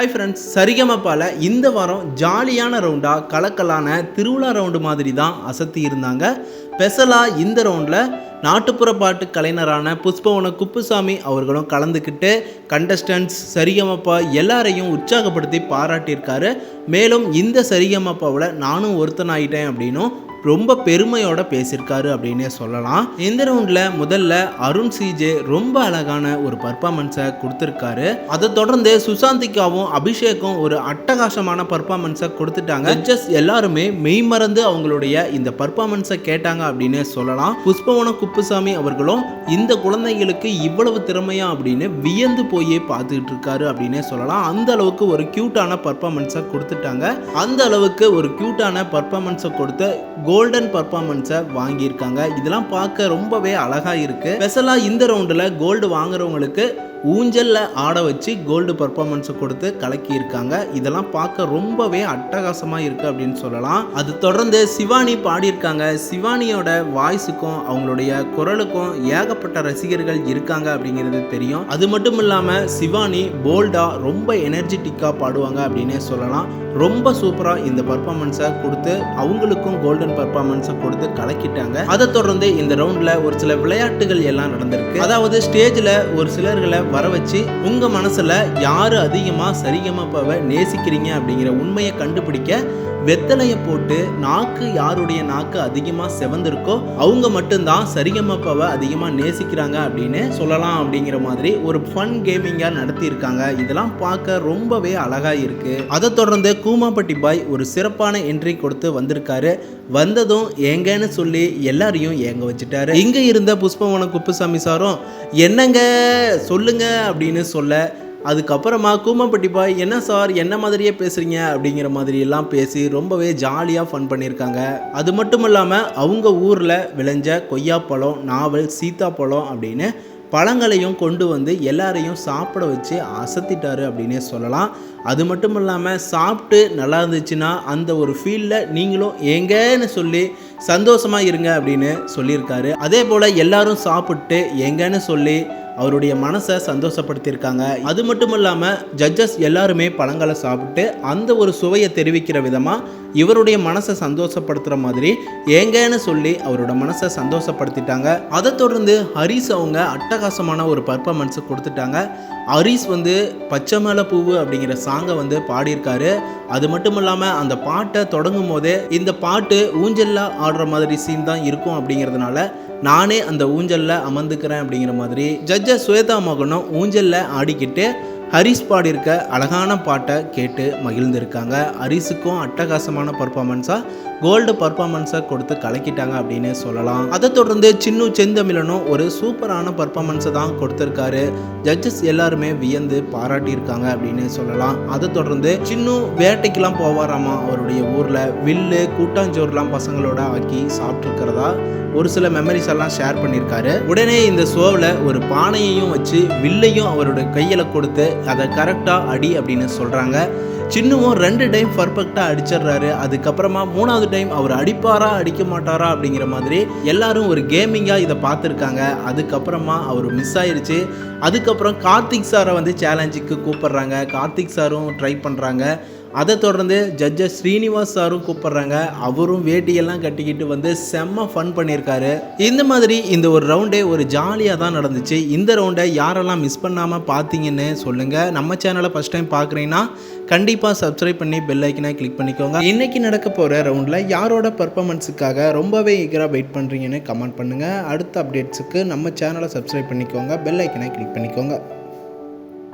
Hi friends, சரிகமபால இந்த வாரம் ஜாலியான ரவுண்டாக கலக்கலான திருவிழா ரவுண்டு மாதிரி தான் அசத்தி இருந்தாங்க. ஸ்பெஷலாக இந்த ரவுண்டில் நாட்டுப்புற பாட்டு கலைஞரான புஷ்பவன குப்புசாமி அவர்களும் கலந்துக்கிட்டு கண்டஸ்டன்ட்ஸ் சரிகமப்பா எல்லாரையும் உற்சாகப்படுத்தி பாராட்டியிருக்காரு. மேலும் இந்த சரிகமப்பாவில் நானும் ஒருத்தனாயிட்டேன் அப்படின்னும் ரொம்ப பெருமையோட பேசியிருக்காரு அப்படின்னே சொல்லலாம். இந்த ரவுண்டில் முதல்ல அருண் சிஜே ரொம்ப அழகான ஒரு பர்ஃபார்மன்ஸை கொடுத்துருக்காரு. அதை தொடர்ந்து சுசாந்திகாவும் அபிஷேக்கும் ஒரு அட்டகாசமான பர்ஃபார்மன்ஸை கொடுத்துட்டாங்க. ஜட்ஜஸ் எல்லாருமே மெய்மறந்து அவங்களுடைய இந்த பர்ஃபார்மன்ஸை கேட்டாங்க அப்படின்னே சொல்லலாம். புஷ்பவன குப்புசாமி அவர்களும் இந்த குழந்தைகளுக்கு இவ்வளவு திறமையா அப்படின்னு வியந்து போய் பார்த்துக்கிட்டு இருக்காரு அப்படின்னே சொல்லலாம். அந்த அளவுக்கு ஒரு கியூட்டான பர்ஃபார்மன்ஸை கொடுத்துட்டாங்க. அந்த அளவுக்கு ஒரு கியூட்டான பர்ஃபார்மன்ஸை கொடுத்து கோல்டன் பர்ஃபார்மன்ஸை வாங்கியிருக்காங்க. இதெல்லாம் பார்க்க ரொம்பவே அழகா இருக்கு. ஸ்பெஷலாக இந்த ரவுண்டில் கோல்டு வாங்குறவங்களுக்கு ஊஞ்சல்ல ஆட வச்சு கோல்டு பர்ஃபார்மன்ஸை கொடுத்து கலக்கியிருக்காங்க. இதெல்லாம் பார்க்க ரொம்பவே அட்டகாசமாக இருக்குது அப்படின்னு சொல்லலாம். அது தொடர்ந்து சிவானி பாடியிருக்காங்க. சிவானியோட வாய்ஸுக்கும் அவங்களுடைய குரலுக்கும் ஏகப்பட்ட ரசிகர்கள் இருக்காங்க அப்படிங்கிறது தெரியும். அது மட்டும் இல்லாமல் சிவானி போல்டாக ரொம்ப எனர்ஜெட்டிக்காக பாடுவாங்க அப்படின்னே சொல்லலாம். ரொம்ப சூப்பராக இந்த பர்ஃபார்மன்ஸை கொடுத்து அவங்களுக்கும் கோல்டன் பர்ஃபார்மன்ஸை கொடுத்து கலக்கிட்டாங்க. அதை தொடர்ந்து இந்த ரவுண்டில் ஒரு சில விளையாட்டுகள் எல்லாம் நடந்திருக்கு. அதாவது ஸ்டேஜில் ஒரு சிலர்களை வர வச்சு உங்க மனசுல யாரு அதிகமா சரிகமபாவை நேசிக்கிறீங்க அப்படிங்கிற உண்மையை கண்டுபிடிக்க வெத்தலையை போட்டு யாருடைய நாக்கு அதிகமா செவந்திருக்கோ அவங்க மட்டும்தான் சரிகமபாவை அதிகமா நேசிக்கிறாங்க அப்படின்னு சொல்லலாம். அப்படிங்கிற மாதிரி ஒரு ஃபன் கேமிங்கா நடத்தி இருக்காங்க. இதெல்லாம் பார்க்க ரொம்பவே அழகா இருக்கு. அதை தொடர்ந்து கூமாப்பட்டி பாய் ஒரு சிறப்பான என்ட்ரி கொடுத்து வந்திருக்காரு. வந்ததும் ஏங்கன்னு சொல்லி எல்லாரையும் ஏங்க வச்சுட்டாரு. இங்க இருந்த புஷ்பவன குப்புசாமி சாரும் என்னங்க சொல்லுங்க அப்படின்னு சொல்ல, அதுக்கப்புறமா கூமாப்பட்டி பாய் என்ன சார் என்ன மாதிரியே பேசுறீங்க அப்படிங்கிற மாதிரி எல்லாம் பேசி ரொம்பவே ஜாலியாக ஃபன் பண்ணியிருக்காங்க. அது மட்டும் இல்லாமல் அவங்க ஊரில் விளைஞ்ச கொய்யாப்பழம், நாவல், சீத்தாப்பழம் அப்படின்னு பழங்களையும் கொண்டு வந்து எல்லாரையும் சாப்பிட வச்சு அசத்திட்டாரு அப்படின்னே சொல்லலாம். அது மட்டும் இல்லாமல் சாப்பிட்டு நல்லா இருந்துச்சுன்னா அந்த ஒரு ஃபீல்டில் நீங்களும் எங்கன்னு சொல்லி சந்தோஷமாக இருங்க அப்படின்னு சொல்லியிருக்காரு. அதே போல் எல்லாரும் சாப்பிட்டு எங்கன்னு சொல்லி அவருடைய மனசை சந்தோஷப்படுத்தியிருக்காங்க. அது மட்டும் இல்லாமல் ஜட்ஜஸ் எல்லாருமே பழங்களை சாப்பிட்டு அந்த ஒரு சுவையை தெரிவிக்கிற விதமாக இவருடைய மனசை சந்தோஷப்படுத்துகிற மாதிரி ஏங்கன்னு சொல்லி அவரோட மனசை சந்தோஷப்படுத்திட்டாங்க. அதை தொடர்ந்து ஹரிஸ் அவங்க அட்டகாசமான ஒரு பர்ஃபார்மன்ஸை கொடுத்துட்டாங்க. ஹரிஸ் பச்சை மேல பூவு அப்படிங்கிற சாங்கை பாடியிருக்காரு. அது மட்டும் இல்லாமல் அந்த பாட்டை தொடங்கும் போதே இந்த பாட்டு ஊஞ்சல்ல ஆடுற மாதிரி சீன் தான் இருக்கும் அப்படிங்கிறதுனால நானே அந்த ஊஞ்சல்ல அமர்ந்துக்கிறேன் அப்படிங்கிற மாதிரி ஜட்ஜஸ் ஸ்வேதா மோகனும் ஊஞ்சல்ல ஆடிக்கிட்டு ஹரிஸ் பாடியிருக்க அழகான பாட்டை கேட்டு மகிழ்ந்திருக்காங்க. ஹரிஸுக்கும் அட்டகாசமான பர்ஃபார்மன்ஸாக கோல்டு பர்ஃபார்மன்ஸை கொடுத்து கலக்கிட்டாங்க அப்படின்னு சொல்லலாம். அதை தொடர்ந்து சின்னு செந்தமிழனும் ஒரு சூப்பரான பர்ஃபார்மன்ஸை தான் கொடுத்துருக்காரு. ஜட்ஜஸ் எல்லாருமே வியந்து பாராட்டியிருக்காங்க அப்படின்னு சொல்லலாம். அதை தொடர்ந்து சின்னு வேட்டைக்கெல்லாம் போவாராமா. அவருடைய ஊரில் வில்லு கூட்டாஞ்சோறுலாம் பசங்களோட ஆக்கி சாப்பிட்ருக்கிறதா ஒரு சில மெமரிஸ் எல்லாம் ஷேர் பண்ணியிருக்காரு. உடனே இந்த ஷோவில் ஒரு பானையையும் வச்சு வில்லையும் அவரோட கையில் கொடுத்து அதை கரெக்டாக அடி அப்படின்னு சொல்கிறாங்க. சின்னுவும் 2 டைம் பர்ஃபெக்டாக அடிச்சிடுறாரு. அதுக்கப்புறமா 3வது டைம் அவர் அடிப்பாரா அடிக்க மாட்டாரா அப்படிங்கிற மாதிரி எல்லாரும் ஒரு கேமிங்காக இதை பார்த்துருக்காங்க. அதுக்கப்புறமா அவர் மிஸ் ஆயிடுச்சு. அதுக்கப்புறம் கார்த்திக் சாரை சேலஞ்சுக்கு கூப்பிட்றாங்க. கார்த்திக் சாரும் ட்ரை பண்ணுறாங்க. அதை தொடர்ந்து ஜட்ஜஸ் ஸ்ரீனிவாஸ் சாரும் கூப்பிட்றாங்க. அவரும் வேட்டியெல்லாம் கட்டிக்கிட்டு செம்ம ஃபன் பண்ணியிருக்காரு. இந்த மாதிரி இந்த ஒரு ரவுண்டே ஒரு ஜாலியாக தான் நடந்துச்சு. இந்த ரவுண்டை யாரெல்லாம் மிஸ் பண்ணாமல் பார்த்தீங்கன்னு சொல்லுங்கள். நம்ம சேனலை ஃபஸ்ட் டைம் பார்க்குறீங்கன்னா கண்டிப்பாக சப்ஸ்கிரைப் பண்ணி பெல் ஐக்கனை கிளிக் பண்ணிக்கோங்க. இன்றைக்கி நடக்க போகிற ரவுண்டில் யாரோட பர்ஃபார்மன்ஸுக்காக ரொம்பவே ஈகராக வெயிட் பண்ணுறீங்கன்னு கமெண்ட் பண்ணுங்கள். அடுத்த அப்டேட்ஸுக்கு நம்ம சேனலை சப்ஸ்கிரைப் பண்ணிக்கோங்க, பெல் ஐக்கனை கிளிக் பண்ணிக்கோங்க.